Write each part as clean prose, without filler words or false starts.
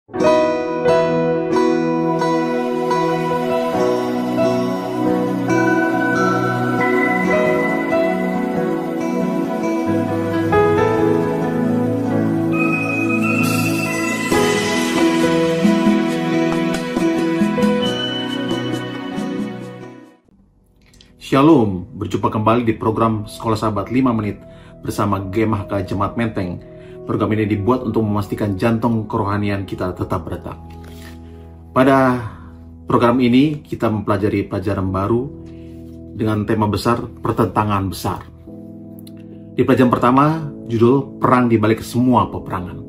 Shalom, berjumpa kembali di program Sekolah Sahabat 5 Menit bersama GMHK Jemaat Menteng. Program ini dibuat untuk memastikan jantung kerohanian kita tetap berdetak. Pada program ini kita mempelajari pelajaran baru dengan tema besar pertentangan besar. Di pelajaran pertama, judul Perang di balik semua peperangan.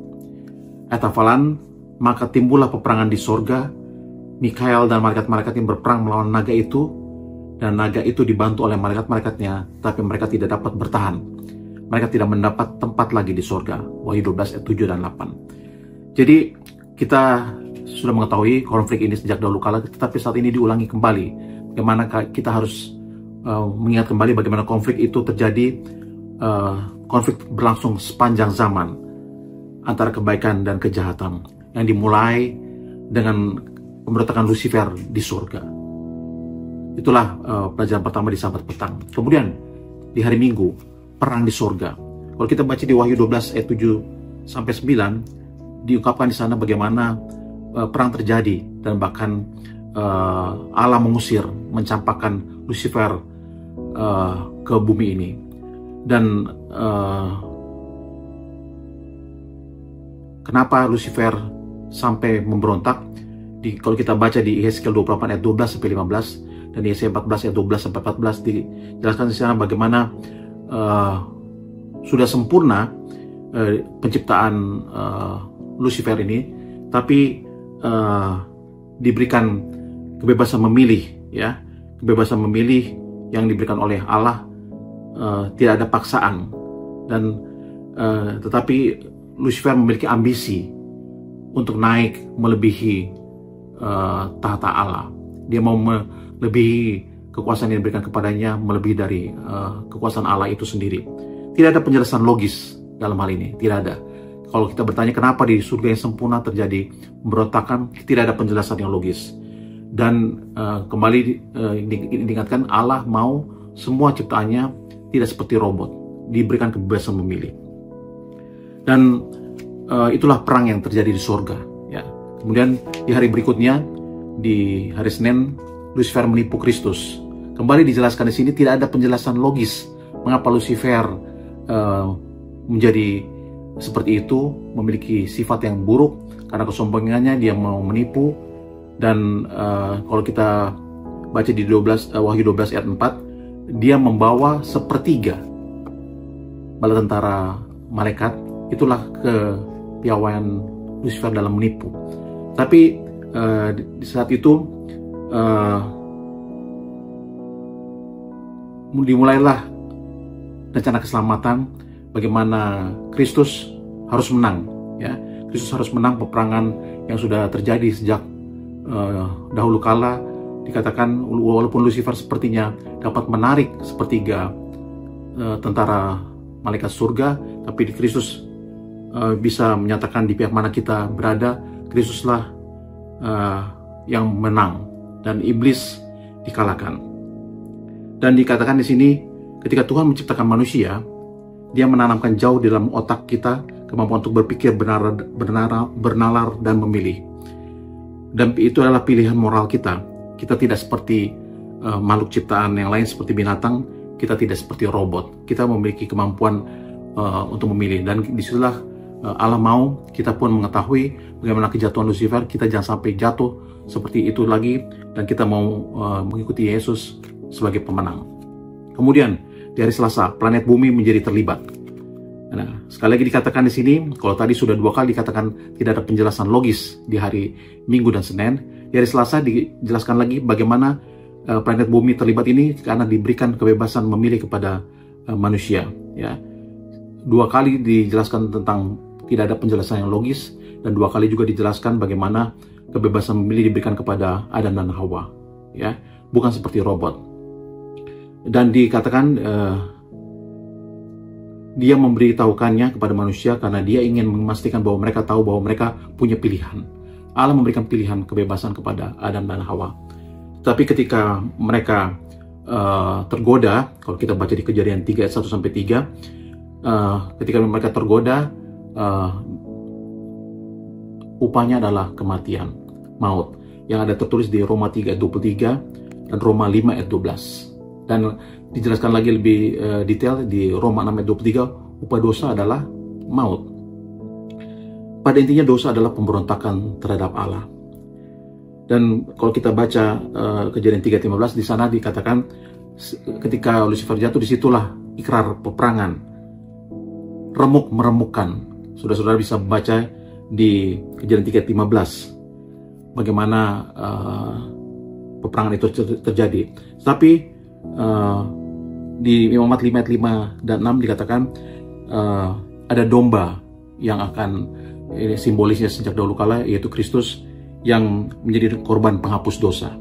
Ayat hafalan, maka timbullah peperangan di sorga, Mikael dan malaikat-malaikat yang berperang melawan naga itu, dan naga itu dibantu oleh malaikat-malaikatnya, tapi mereka tidak dapat bertahan. Mereka tidak mendapat tempat lagi di sorga. Wahyu 12 ayat 7 dan 8. Jadi kita sudah mengetahui konflik ini sejak dahulu kala, tetapi saat ini diulangi kembali. Bagaimana kita harus mengingat kembali bagaimana konflik itu terjadi. Konflik berlangsung sepanjang zaman antara kebaikan dan kejahatan, yang dimulai dengan pemberontakan Lucifer di surga. Itulah pelajaran pertama di Sahabat Petang. Kemudian di hari Minggu, perang di surga. Kalau kita baca di Wahyu 12 ayat 7 sampai 9, diungkapkan di sana bagaimana perang terjadi, dan bahkan Allah mengusir, mencampakkan Lucifer ke bumi ini. Dan kenapa Lucifer sampai memberontak? Kalau kita baca di Yeskiel 28 ayat 12 sampai 15, dan Yesaya 14 ayat 12 sampai 14 dijelaskan di sana bagaimana sudah sempurna penciptaan Lucifer ini, tapi diberikan kebebasan memilih, ya, kebebasan memilih yang diberikan oleh Allah, tidak ada paksaan, dan tetapi Lucifer memiliki ambisi untuk naik melebihi tahta Allah. Dia mau melebihi kekuasaan yang diberikan kepadanya, melebihi dari kekuasaan Allah itu sendiri. Tidak ada penjelasan logis dalam hal ini, tidak ada. Kalau kita bertanya kenapa di surga yang sempurna terjadi pemberontakan, tidak ada penjelasan yang logis. Dan kembali diingatkan, Allah mau semua ciptaannya tidak seperti robot, diberikan kebebasan memilih. Dan itulah perang yang terjadi di surga, ya. Kemudian di hari berikutnya, di hari Senin, Lucifer menipu Kristus. Kembali dijelaskan di sini, tidak ada penjelasan logis mengapa Lucifer menjadi seperti itu, memiliki sifat yang buruk karena kesombongannya. Dia mau menipu. Dan kalau kita baca di Wahyu 12 ayat 4, dia membawa sepertiga bala tentara malaikat. Itulah kepiawaian Lucifer dalam menipu. Tapi di saat itu dimulailah rencana keselamatan, bagaimana Kristus harus menang, ya. Kristus harus menang peperangan yang sudah terjadi sejak dahulu kala. Dikatakan walaupun Lucifer sepertinya dapat menarik sepertiga tentara malaikat surga, tapi di Kristus bisa menyatakan di pihak mana kita berada. Kristuslah yang menang, dan iblis dikalahkan. Dan dikatakan di sini, ketika Tuhan menciptakan manusia, Dia menanamkan jauh di dalam otak kita kemampuan untuk berpikir, bernalar dan memilih. Dan itu adalah pilihan moral kita. Kita tidak seperti makhluk ciptaan yang lain seperti binatang. Kita tidak seperti robot. Kita memiliki kemampuan untuk memilih. Dan disitulah Allah mau kita pun mengetahui bagaimana kejatuhan Lucifer. Kita jangan sampai jatuh seperti itu lagi, dan kita mau mengikuti Yesus sebagai pemenang. Kemudian di hari Selasa, planet bumi menjadi terlibat. Nah, sekali lagi dikatakan di sini, kalau tadi sudah 2 kali dikatakan tidak ada penjelasan logis di hari Minggu dan Senin, di hari Selasa dijelaskan lagi bagaimana planet bumi terlibat ini karena diberikan kebebasan memilih kepada manusia, ya. 2 kali dijelaskan tentang tidak ada penjelasan yang logis, dan 2 kali juga dijelaskan bagaimana kebebasan memilih diberikan kepada Adam dan Hawa, ya, bukan seperti robot. Dan dikatakan Dia memberitahukannya kepada manusia karena Dia ingin memastikan bahwa mereka tahu bahwa mereka punya pilihan. Allah memberikan pilihan kebebasan kepada Adam dan Hawa. Tapi ketika mereka tergoda, kalau kita baca di Kejadian 3 ayat 1-3, ketika mereka tergoda, upahnya adalah kematian, maut, yang ada tertulis di Roma 3 ayat 23 dan Roma 5 ayat 12. Dan dijelaskan lagi lebih detail di Roma 6 ayat 23, upah dosa adalah maut. Pada intinya dosa adalah pemberontakan terhadap Allah. Dan kalau kita baca Kejadian 3:15, di sana dikatakan ketika Lucifer jatuh, disitulah ikrar peperangan, remuk meremukkan. Saudara-saudara bisa baca di Kejadian 3:15 bagaimana peperangan itu terjadi. Tapi di Imamat 5 ayat 5 dan 6 dikatakan ada domba yang akan, ini simbolisnya sejak dahulu kala, yaitu Kristus yang menjadi korban penghapus dosa.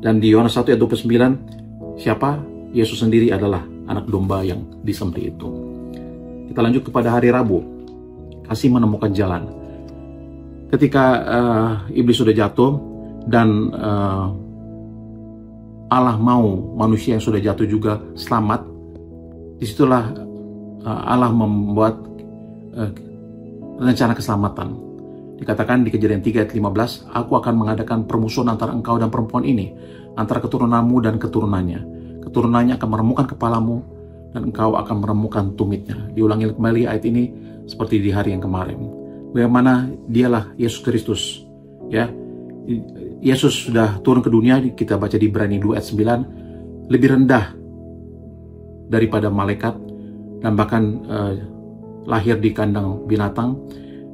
Dan di Yohanes 1 ayat 29, siapa? Yesus sendiri adalah anak domba yang disembelih itu. Kita lanjut kepada hari Rabu, kasih menemukan jalan. Ketika iblis sudah jatuh dan Allah mau manusia yang sudah jatuh juga selamat, disitulah Allah membuat rencana keselamatan. Dikatakan di Kejadian 3 ayat 15, aku akan mengadakan permusuhan antara engkau dan perempuan ini, antara keturunanmu dan keturunannya. Keturunannya akan meremukkan kepalamu, dan engkau akan meremukkan tumitnya. Diulangi kembali ayat ini seperti di hari yang kemarin. Bagaimana dialah Yesus Kristus, ya. Yesus sudah turun ke dunia, kita baca di Ibrani 2 ayat 9, lebih rendah daripada malaikat, dan bahkan lahir di kandang binatang,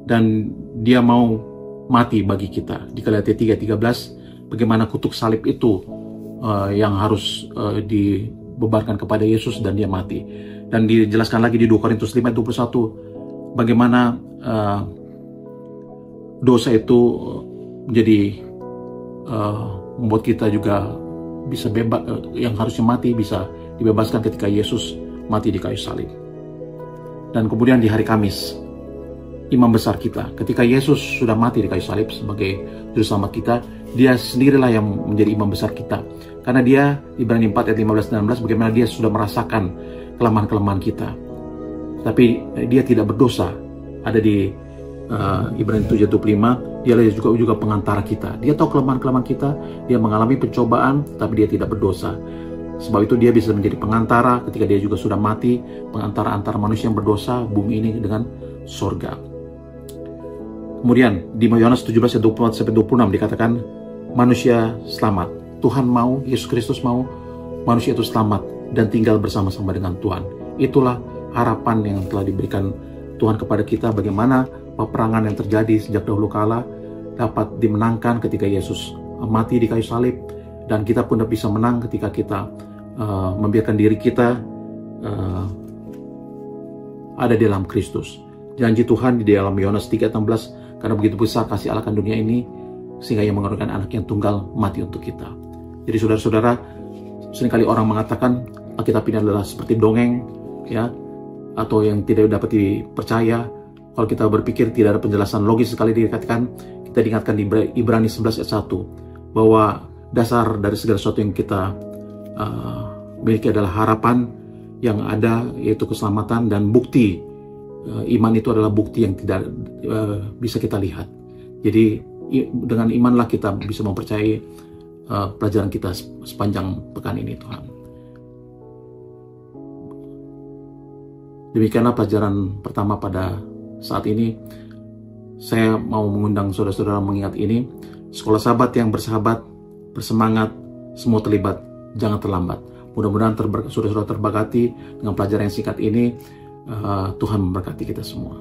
dan dia mau mati bagi kita. Di Galatia 3:13, bagaimana kutuk salib itu yang harus dibebankan kepada Yesus, dan dia mati. Dan dijelaskan lagi di 2 Korintus 5 ayat 21, bagaimana dosa itu menjadi membuat kita juga bisa bebas, yang harusnya mati bisa dibebaskan ketika Yesus mati di kayu salib. Dan kemudian di hari Kamis, imam besar kita, ketika Yesus sudah mati di kayu salib sebagai juru selamat kita, dia sendirilah yang menjadi imam besar kita. Karena dia, Ibrani 4 ayat 15 dan 16, bagaimana dia sudah merasakan kelemahan-kelemahan kita. Tapi dia tidak berdosa. Ada di Ibrani 7:25, dia juga pengantara kita. Dia tahu kelemahan-kelemahan kita, dia mengalami pencobaan, tapi dia tidak berdosa. Sebab itu dia bisa menjadi pengantara ketika dia juga sudah mati, pengantara antara manusia yang berdosa, bumi ini dengan sorga. Kemudian di Yohanes 17 ayat 24-26 dikatakan manusia selamat. Tuhan mau, Yesus Kristus mau manusia itu selamat dan tinggal bersama-sama dengan Tuhan. Itulah harapan yang telah diberikan Tuhan kepada kita, bagaimana peperangan yang terjadi sejak dahulu kala dapat dimenangkan ketika Yesus mati di kayu salib, dan kita pun dapat bisa menang ketika kita membiarkan diri kita ada di dalam Kristus. Janji Tuhan di dalam Yohanes 3:16, karena begitu besar kasih Allah akan dunia ini sehingga ia mengaruniakan anak yang tunggal mati untuk kita. Jadi saudara-saudara, seringkali orang mengatakan Alkitab ini adalah seperti dongeng, ya, atau yang tidak dapat dipercaya. Kalau kita berpikir tidak ada penjelasan logis sekali dikatakan, kita diingatkan di Ibrani 11 ayat 1 bahwa dasar dari segala sesuatu yang kita miliki adalah harapan yang ada, yaitu keselamatan, dan bukti iman itu adalah bukti yang tidak bisa kita lihat. Jadi dengan imanlah kita bisa mempercayai pelajaran kita sepanjang pekan ini, Tuhan. Demikianlah pelajaran pertama pada saat ini. Saya mau mengundang saudara-saudara mengingat ini. Sekolah Sahabat yang bersahabat, bersemangat, semua terlibat, jangan terlambat. Mudah-mudahan saudara-saudara terberkati dengan pelajaran yang singkat ini. Tuhan memberkati kita semua.